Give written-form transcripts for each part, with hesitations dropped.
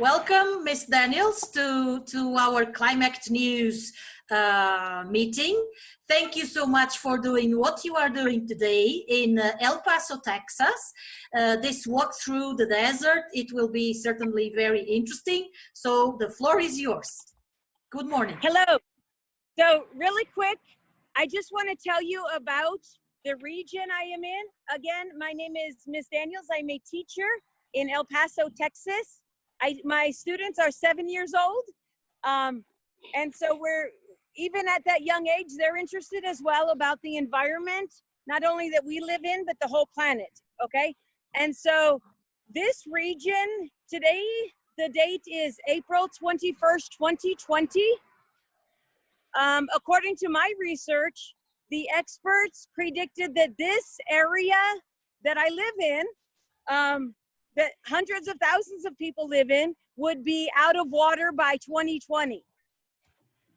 Welcome, Ms. Daniels, to our Climate News meeting. Thank you so much for doing what you are doing today in El Paso, Texas. This walk through the desert, it will be certainly very interesting. So the floor is yours. Good morning. Hello. So really quick, I just want to tell you about the region I am in. Again, my name is Ms. Daniels. I'm a teacher in El Paso, Texas. My students are 7 years old. And so even at that young age, they're interested as well about the environment, not only that we live in, but the whole planet, okay? And so this region, today, the date is April 21st, 2020. According to my research, the experts predicted that this area that I live in, that hundreds of thousands of people live in, would be out of water by 2020.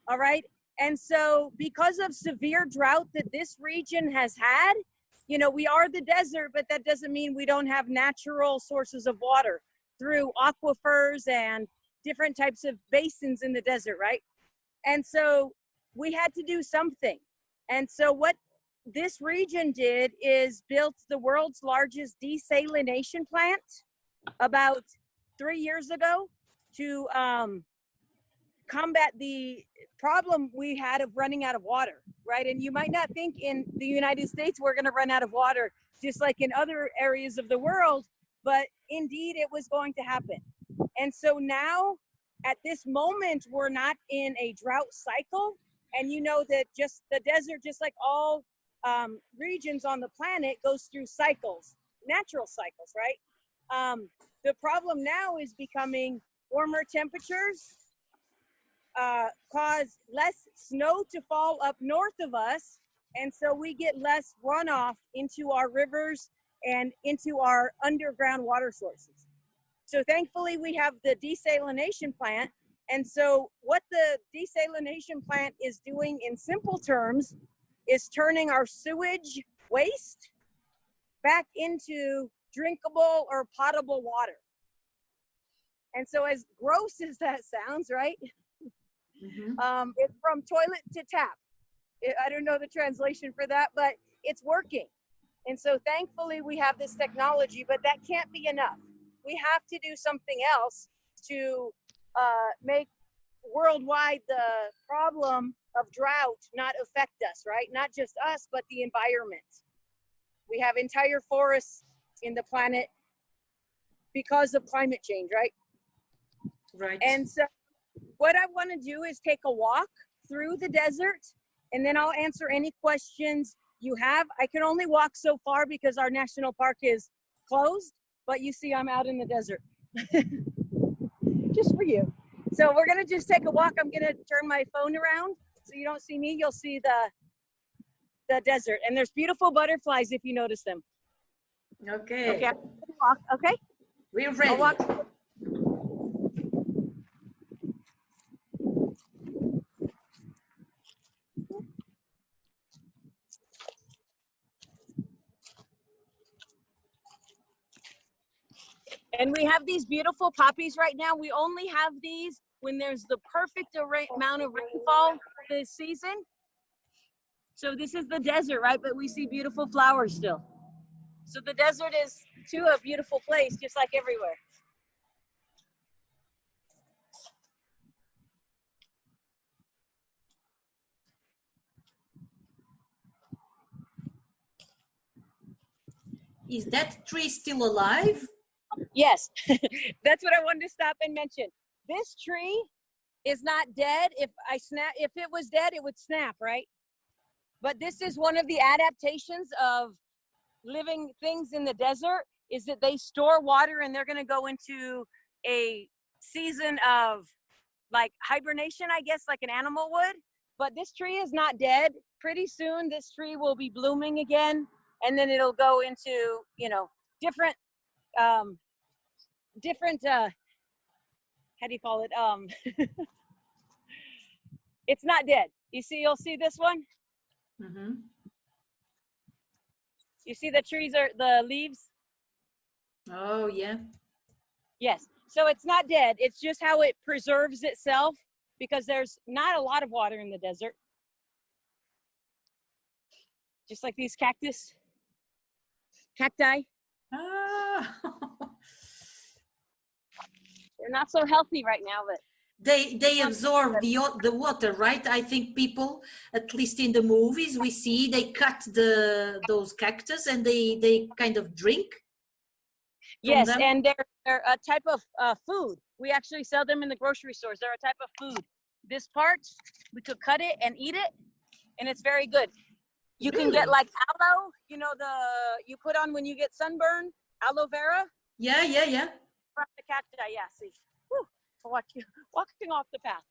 All right. And so because of severe drought that this region has had, you know, we are the desert, but that doesn't mean we don't have natural sources of water through aquifers and different types of basins in the desert, right? And so we had to do something. And so what this region did is built the world's largest desalination plant about 3 years ago to combat the problem we had of running out of water, right? And you might not think in the United States we're going to run out of water, just like in other areas of the world, but indeed it was going to happen. And so now at this moment, we're not in a drought cycle. And you know that just the desert, just like all regions on the planet, goes through cycles, natural cycles, right? The problem now is becoming warmer temperatures, cause less snow to fall up north of us, and so we get less runoff into our rivers and into our underground water sources. So thankfully we have the desalination plant, and so what the desalination plant is doing in simple terms is turning our sewage waste back into drinkable or potable water. And so as gross as that sounds, right? Mm-hmm. It's from toilet to tap. I don't know the translation for that, but it's working. And so thankfully we have this technology, but that can't be enough. We have to do something else to make worldwide the problem of drought not affect us, right? Not just us, but the environment. We have entire forests in the planet because of climate change, right? Right. And so what I want to do is take a walk through the desert, and then I'll answer any questions you have. I can only walk so far because our national park is closed, but you see I'm out in the desert. Just for you. So we're going to just take a walk. I'm going to turn my phone around so you don't see me. You'll see the desert. And there's beautiful butterflies if you notice them. Okay. Okay. Walk. Okay. We're ready. And we have these beautiful poppies right now. We only have these when there's the perfect amount of rainfall this season. So this is the desert, right? But we see beautiful flowers still. So the desert is too a beautiful place, just like everywhere. Is that tree still alive? Yes, that's what I wanted to stop and mention. This tree is not dead. If it was dead, it would snap, right? But this is one of the adaptations of living things in the desert, is that they store water, and they're going to go into a season of like hibernation, I guess, like an animal would. But this tree is not dead. Pretty soon this tree will be blooming again, and then it'll go into, you know, different how do you call it? It's not dead. You'll see this one. Mm-hmm. You see the trees are the leaves? Oh yeah. Yes. So it's not dead. It's just how it preserves itself because there's not a lot of water in the desert. Just like these cacti. Ah. They're not so healthy right now, but They absorb the water, right? I think people, at least in the movies, we see they cut those cactus and they kind of drink. Yes, them. and they're a type of food. We actually sell them in the grocery stores. They're a type of food. This part, we could cut it and eat it, and it's very good. You can get like aloe, you know, you put on when you get sunburn, aloe vera. Yeah. From the cacti, yeah, see. Whew, walking off the path.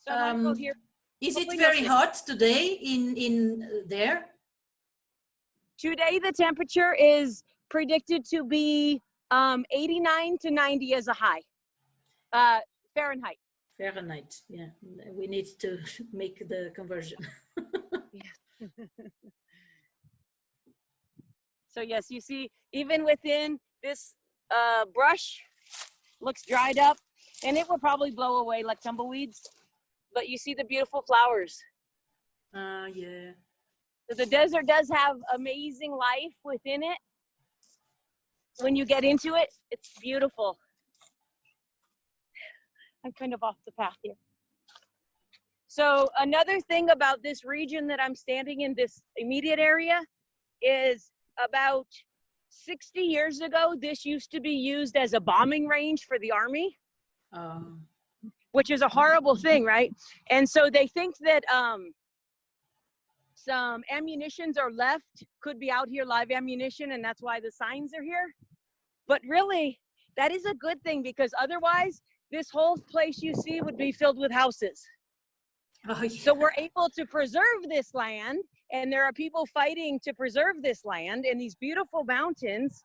So I'm gonna go here. Is it very hot today in there? Today the temperature is predicted to be 89 to 90 as a high. Fahrenheit. Fahrenheit, yeah. We need to make the conversion. So yes, you see, even within this brush, looks dried up, and it will probably blow away like tumbleweeds. But you see the beautiful flowers. Yeah. So the desert does have amazing life within it. When you get into it, it's beautiful. I'm kind of off the path here. So another thing about this region that I'm standing in, this immediate area, is about 60 years ago, this used to be used as a bombing range for the army, which is a horrible thing, right? And so they think that some ammunitions are left, could be out here, live ammunition, and that's why the signs are here. But really, that is a good thing, because otherwise, this whole place you see would be filled with houses. Oh, yeah. So we're able to preserve this land, and there are people fighting to preserve this land and these beautiful mountains,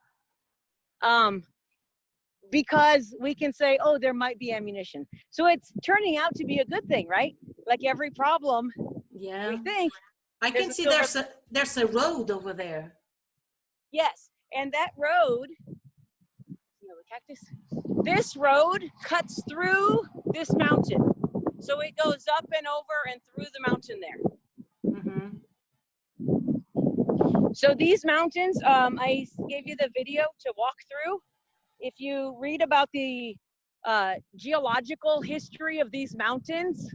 because we can say, oh, there might be ammunition. So it's turning out to be a good thing, right? Like every problem, yeah, we think. I can see there's a road over there. Yes, and that road, you know, the cactus, this road cuts through this mountain. So it goes up and over and through the mountain there. Mm-hmm. So these mountains, I gave you the video to walk through. If you read about the geological history of these mountains,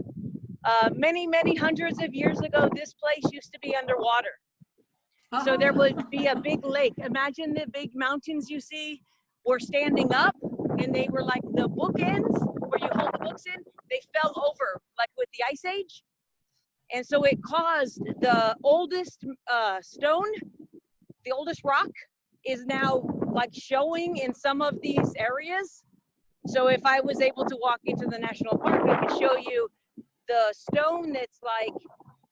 many, many hundreds of years ago, this place used to be underwater. So there would be a big lake. Imagine the big mountains you see were standing up, and they were like the bookends where you hold the books in. They fell over like with the ice age. And so it caused the oldest stone, the oldest rock is now like showing in some of these areas. So if I was able to walk into the national park, I could show you the stone that's like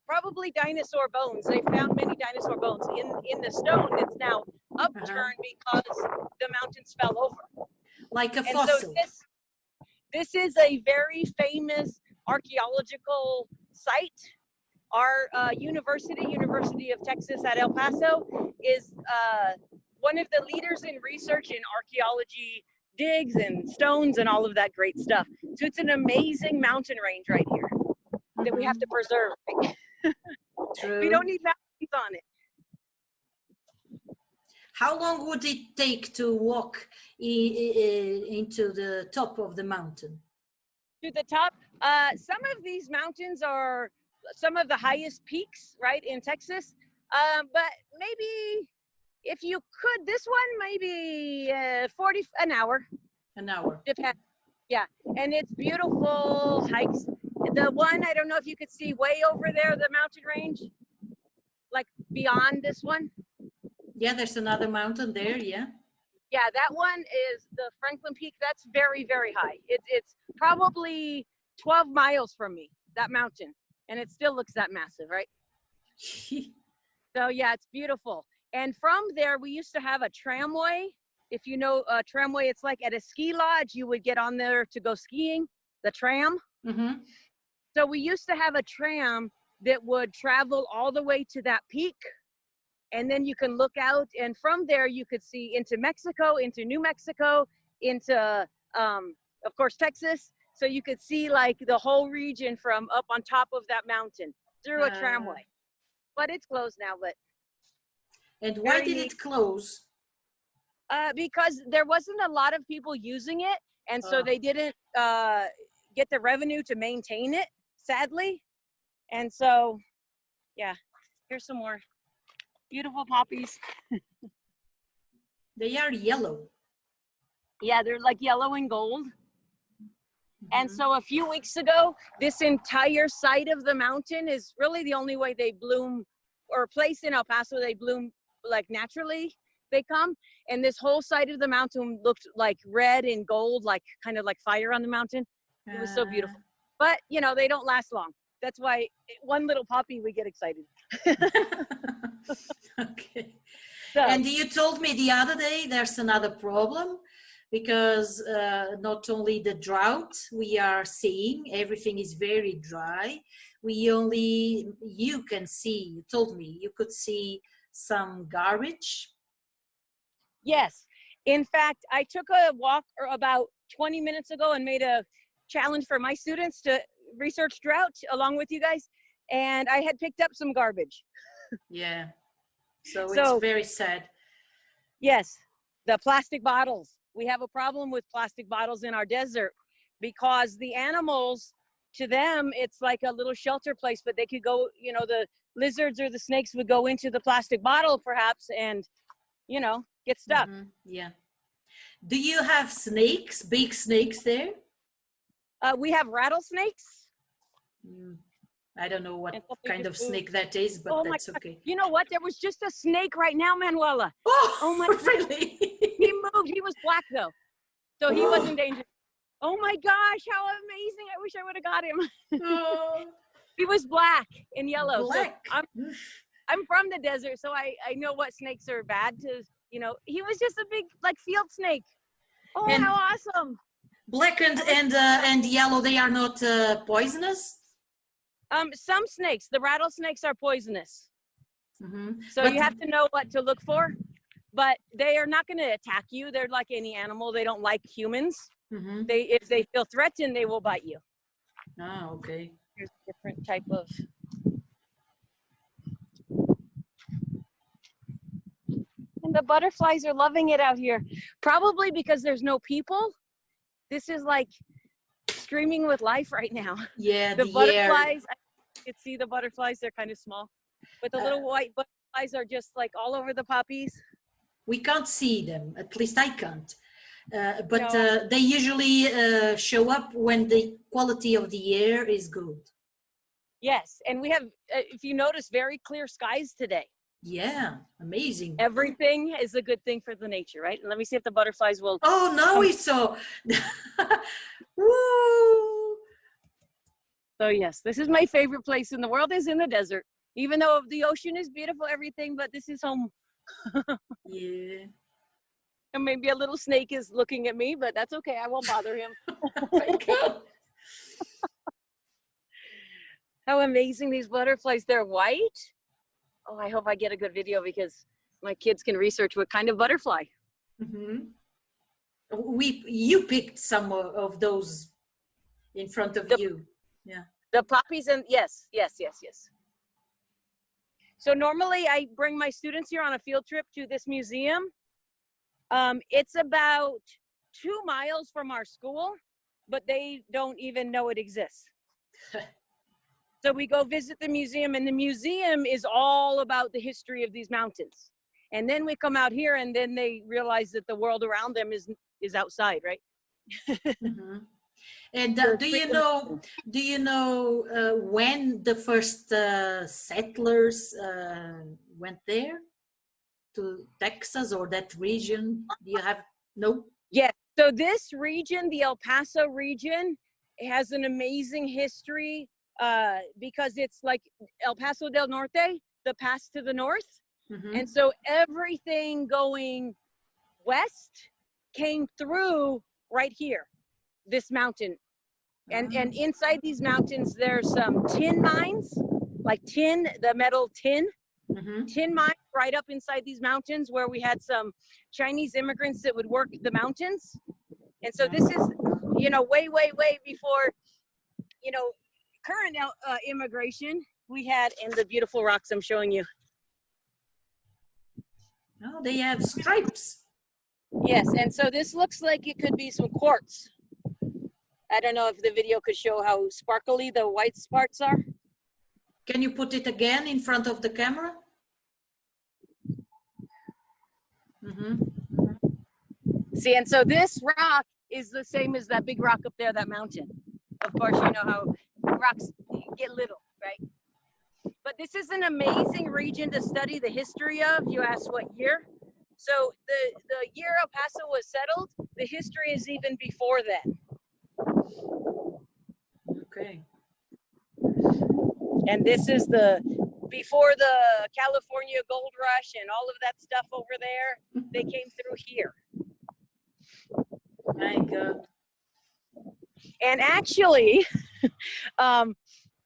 probably dinosaur bones. They found many dinosaur bones in the stone that's now upturned because the mountains fell over. Like a fossil. So this is a very famous archaeological site. Our University of Texas at El Paso, is one of the leaders in research in archaeology, digs and stones and all of that great stuff. So it's an amazing mountain range right here that we have to preserve. True. We don't need mountains on it. How long would it take to walk into the top of the mountain? To the top, some of these mountains are some of the highest peaks, right, in Texas. But maybe if you could, this one, maybe an hour. An hour. Depends. Yeah, and it's beautiful hikes. The one, I don't know if you could see way over there, the mountain range, like beyond this one. Yeah, there's another mountain there, yeah. Yeah, that one is the Franklin Peak. That's very, very high. It's probably 12 miles from me, that mountain. And it still looks that massive, right? So yeah, it's beautiful. And from there, we used to have a tramway. If you know a tramway, it's like at a ski lodge, you would get on there to go skiing, the tram. Mm-hmm. So we used to have a tram that would travel all the way to that peak. And then you can look out, and from there you could see into Mexico, into New Mexico, into of course, Texas. So you could see like the whole region from up on top of that mountain through a tramway. But it's closed now. But and why did it close? Because there wasn't a lot of people using it, and so they didn't get the revenue to maintain it, sadly. And so, yeah, here's some more beautiful poppies. They are yellow. Yeah, they're like yellow and gold. And so a few weeks ago, this entire side of the mountain is really the only way they bloom, or place in El Paso, they bloom like naturally they come. And this whole side of the mountain looked like red and gold, like kind of like fire on the mountain. It was so beautiful. But, you know, they don't last long. That's why one little poppy, we get excited. Okay. So, and you told me the other day there's another problem, because not only the drought we are seeing, everything is very dry. You can see, you told me you could see some garbage. yes. In fact, I took a walk about 20 minutes ago and made a challenge for my students to research drought along with you guys. And I had picked up some garbage. Yeah. So it's very sad. Yes. The plastic bottles. We have a problem with plastic bottles in our desert because the animals, to them, it's like a little shelter place, but they could go, you know, the lizards or the snakes would go into the plastic bottle perhaps and, you know, get stuck. Yeah. Do you have snakes, big snakes there? We have rattlesnakes. I don't know what kind of snake that is, but that's okay. You know what? There was just a snake right now, Manuela. Oh my really? He moved. He was black though, so he wasn't dangerous. Oh my gosh, how amazing! I wish I would have got him. He was black and yellow. Black. So I'm from the desert, so I know what snakes are bad to. You know, he was just a big like field snake. Oh, and how awesome! Black and yellow, they are not poisonous? Some snakes, the rattlesnakes are poisonous. So but you have to know what to look for, but they are not going to attack you. They're like any animal. They don't like humans. If they feel threatened, they will bite you. Oh, okay. Here's a different type of. And the butterflies are loving it out here. Probably because there's no people. This is like streaming with life right now. Yeah, the butterflies, I could see the butterflies, they're kind of small. But the little white butterflies are just like all over the poppies. We can't see them, at least I can't. But no. They usually show up when the quality of the air is good. Yes, and we have, if you notice, very clear skies today. Yeah, amazing. Everything is a good thing for the nature, right? And let me see if the butterflies will. Oh, no, we saw. Woo! So yes, this is my favorite place in the world, is in the desert. Even though the ocean is beautiful, everything, but this is home. Yeah. And maybe a little snake is looking at me, but that's okay. I won't bother him. Oh my God. How amazing these butterflies. They're white. Oh, I hope I get a good video because my kids can research what kind of butterfly. You picked some of those in front of you. Yeah. The poppies and yes. So normally I bring my students here on a field trip to this museum. It's about 2 miles from our school, but they don't even know it exists. So we go visit the museum, and the museum is all about the history of these mountains. And then we come out here, and then they realize that the world around them is outside, right? And do you know when the first settlers went there to Texas or that region? Do you have no? Yes. So this region, the El Paso region, has an amazing history because it's like El Paso del Norte, the pass to the north. And so everything going west came through right here, this mountain. And inside these mountains, there's some tin mines, like tin, the metal tin. Tin mines right up inside these mountains where we had some Chinese immigrants that would work the mountains. And so this is you know, way, way, way before, you know, current immigration we had, and the beautiful rocks I'm showing you. Oh, they have stripes. Yes, and so this looks like it could be some quartz. I don't know if the video could show how sparkly the white parts are. Can you put it again in front of the camera? Mm-hmm. See, and so this rock is the same as that big rock up there, that mountain. Of course, you know how rocks get little, right? But this is an amazing region to study the history of. You asked what year. So the year El Paso was settled, the history is even before then. Okay. And this is before the California gold rush and all of that stuff over there, they came through here. My God. And actually,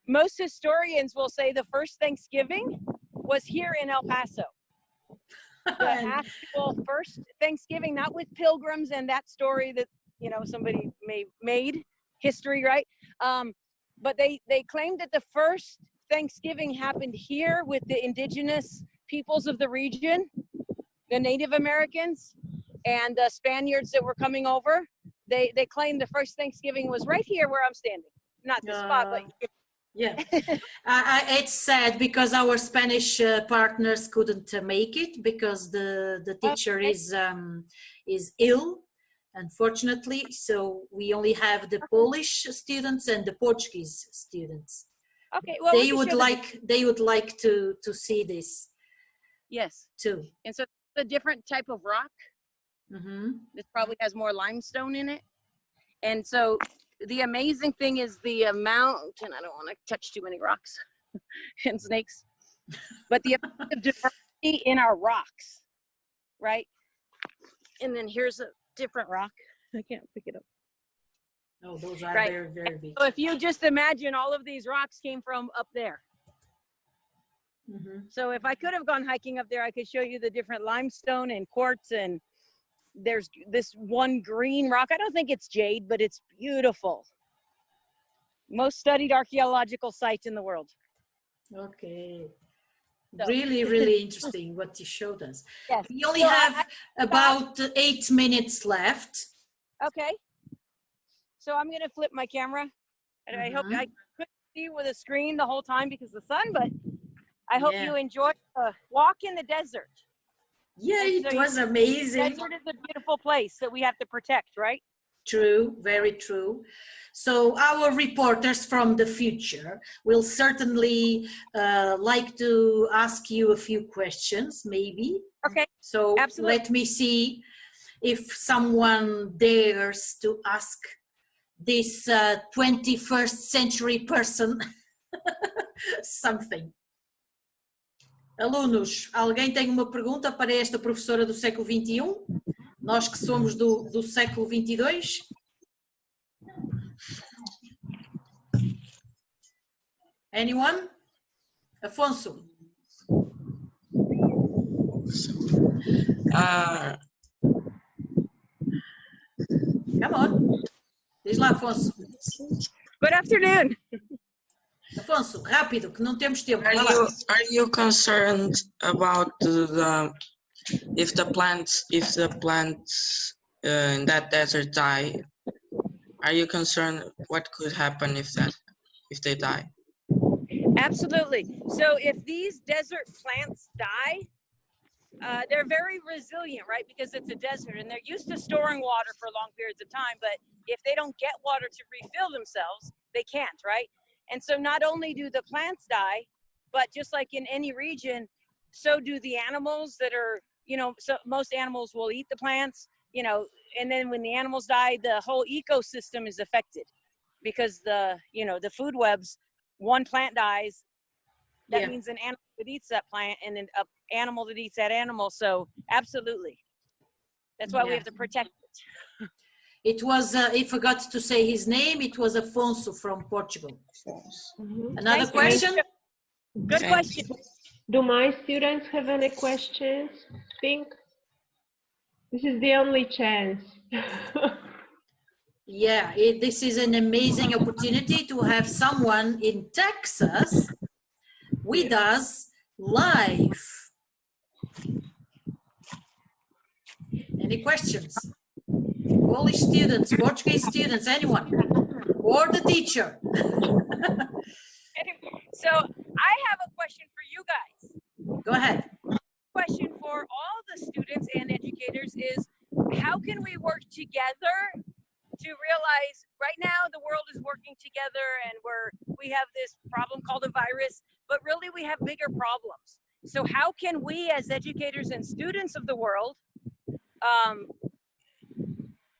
most historians will say the first Thanksgiving was here in El Paso. The actual first Thanksgiving, not with pilgrims and that story that, you know, somebody made history, right? But they claimed that the first Thanksgiving happened here with the indigenous peoples of the region, the Native Americans and the Spaniards that were coming over. They claimed the first Thanksgiving was right here where I'm standing. Not the spot, but yeah. It's sad because our Spanish partners couldn't make it because the teacher is ill, unfortunately. So we only have the Polish students and the Portuguese students. Okay, well, they would like to see this. Yes. Too. And so a different type of rock. Mm-hmm. This probably has more limestone in it. And so the amazing thing is the amount, and I don't want to touch too many rocks and snakes, but the amount of diversity in our rocks, right? And then here's a different rock. I can't pick it up. Oh, those are right. very, very big. So if you just imagine all of these rocks came from up there. Mm-hmm. So if I could have gone hiking up there, I could show you the different limestone and quartz, and there's this one green rock. I don't think it's jade, but it's beautiful. Most studied archaeological site in the world. Okay. So. Really, really interesting what you showed us. Yes. We only have about 8 minutes left. Okay. So I'm going to flip my camera. And I hope I couldn't see with a screen the whole time because of the sun, but I hope you enjoyed the walk in the desert. Yeah, it was amazing. The desert is a beautiful place that we have to protect, right? True, very true. So our reporters from the future will certainly like to ask you a few questions, maybe. Okay. So absolutely. Let me see if someone dares to ask this 21st century person something. Alunos, alguém tem uma pergunta para esta professora do século XXI? Nós que somos do século XXII? Anyone? Afonso? Come on. Diz lá, Afonso. Good afternoon. Afonso, rápido, que não temos tempo. Are you concerned about if the plants in that desert die? Are you concerned what could happen if they die? Absolutely. So if these desert plants die, they're very resilient, right? Because it's a desert and they're used to storing water for long periods of time. But if they don't get water to refill themselves, they can't, right? And so not only do the plants die, but just like in any region, so do the animals that are, you know, so most animals will eat the plants, you know, and then when the animals die, the whole ecosystem is affected because the food webs, one plant dies, that means an animal that eats that plant and an animal that eats that animal. So absolutely. That's why we have to protect it. It was, I forgot to say his name, it was Afonso from Portugal. Another question? Good question. Do my students have any questions? Think this is the only chance. Yeah, this is an amazing opportunity to have someone in Texas with us live. Any questions? Polish students, Portuguese students, anyone? Or the teacher? So I have a question for you guys. Go ahead. Question for all the students and educators is, how can we work together to realize right now the world is working together and we have this problem called a virus, but really we have bigger problems. So how can we as educators and students of the world,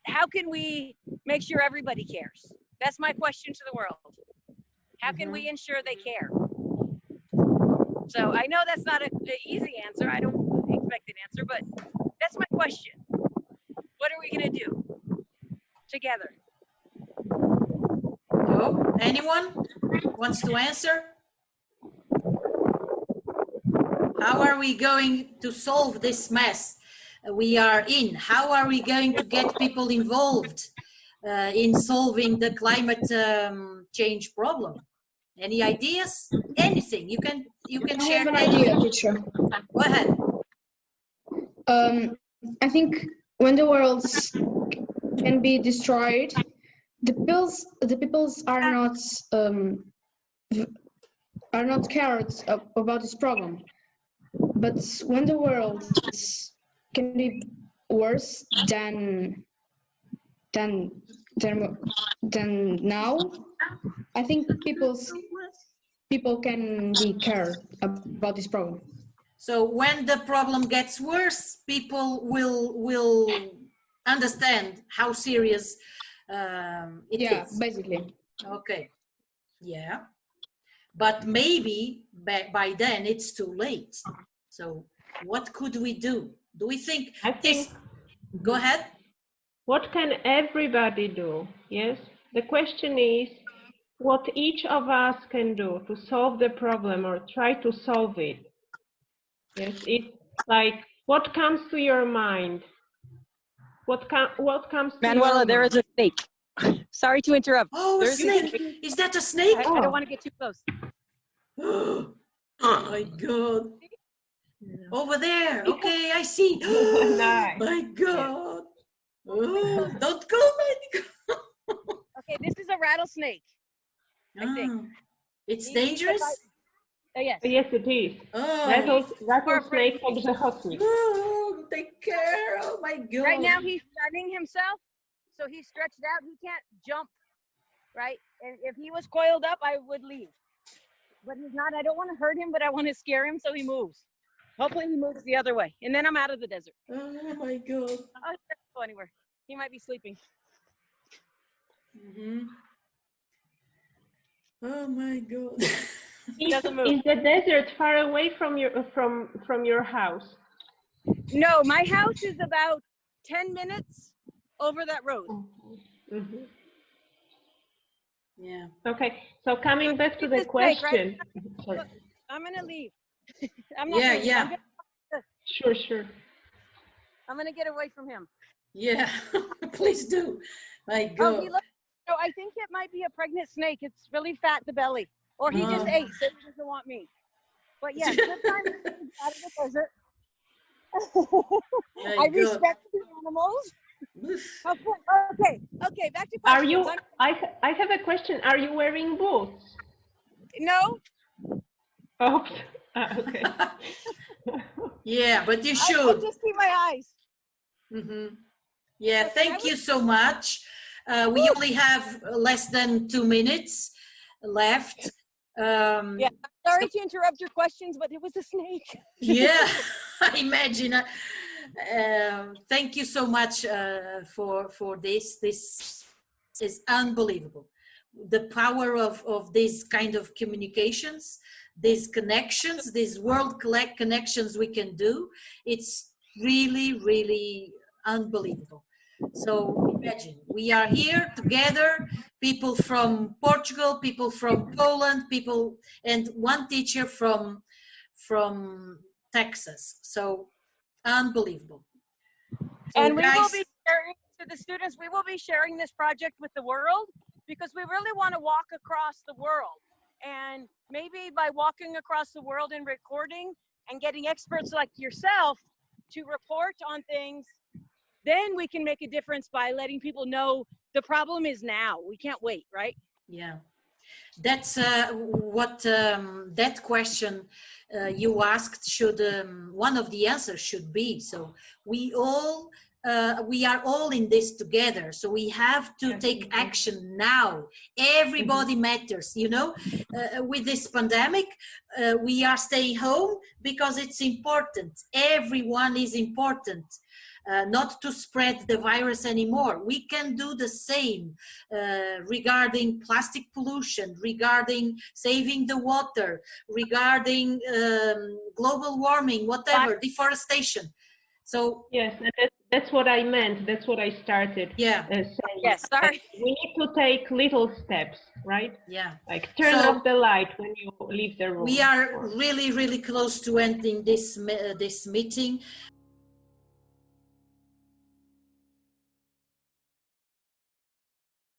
how can we make sure everybody cares? That's my question to the world. How can we ensure they care? So I know that's not an easy answer. I don't expect an answer, but that's my question. What are we going to do together? Oh, anyone wants to answer? How are we going to solve this mess we are in? How are we going to get people involved in solving the climate change problem? Any ideas? Anything you can share. I have an idea, teacher. Go ahead. I think when the world can be destroyed, the peoples are not cared about this problem. But when the world can be worse than now, I think people can be cared about this problem. So when the problem gets worse, people will understand how serious it is. Basically. Okay. Yeah. But maybe by then it's too late. So what could we do? Do we think I think, go ahead. what can everybody do? Yes. The question is what each of us can do to solve the problem or try to solve it. Yes. It's like, what comes to your mind? What comes to Manuela, your there mind? is a snake. Sorry to interrupt. Oh, a snake. Is that a snake? I don't want to get too close. Oh my God. Over there. Okay, I see. Nice. My God. Oh, don't go. Okay, this is a rattlesnake. I think. It's dangerous? Yes. Yes, it is. Oh. Rattlesnake and the hotnik. Oh, take care. Oh my God. Right now he's sunning himself, so he's stretched out. He can't jump, right? And if he was coiled up, I would leave. But he's not. I don't want to hurt him, but I want to scare him, so he moves. Hopefully he moves the other way, and then I'm out of the desert. Oh my God. Oh, he doesn't go anywhere. He might be sleeping. Oh my God. Doesn't move. Is the desert far away from your house? No, my house is about 10 minutes over that road. Mm-hmm. Yeah. Okay, so coming back to the It's snake, question. right? Sorry. Look, I'm gonna leave. I'm not Yeah, moving. yeah. Sure. I'm gonna get away from him. Yeah. Please do. My Oh, God. he looks. No, I think it might be a pregnant snake. It's really fat, the belly, or he just Oh. ate, so he doesn't want me. But yes, good time to get out of the desert. My I God. respect the animals. Okay, back to questions. Are you? I have a question. Are you wearing boots? No, Oh, okay. Yeah, but you I should. just see my eyes. Yeah, thank you so much. We only have less than 2 minutes left. Yeah, sorry to interrupt your questions, but it was a snake. Yeah, I imagine. Thank you so much for this. This is unbelievable. The power of these kind of communications, these connections, these world connections we can do. It's really, really unbelievable. So imagine, we are here together, people from Portugal, people from Poland, people, and one teacher from Texas. So unbelievable. So And we will guys, be sharing to the students, we will be sharing this project with the world because we really want to walk across the world. And maybe by walking across the world and recording and getting experts like yourself to report on things, then we can make a difference by letting people know the problem is now. We can't wait, right? Yeah. That's what that question you asked should, one of the answers should be. So we are all in this together. So we have to take action now. Everybody matters, you know. With this pandemic, we are staying home because it's important. Everyone is important. Not to spread the virus anymore. We can do the same regarding plastic pollution, regarding saving the water, regarding global warming, whatever, deforestation. So yes, and that's what I meant. That's what I started. Yeah. Saying. Yes, sorry. We need to take little steps, right? Yeah. Like turn off the light when you leave the room. We are really, really close to ending this meeting.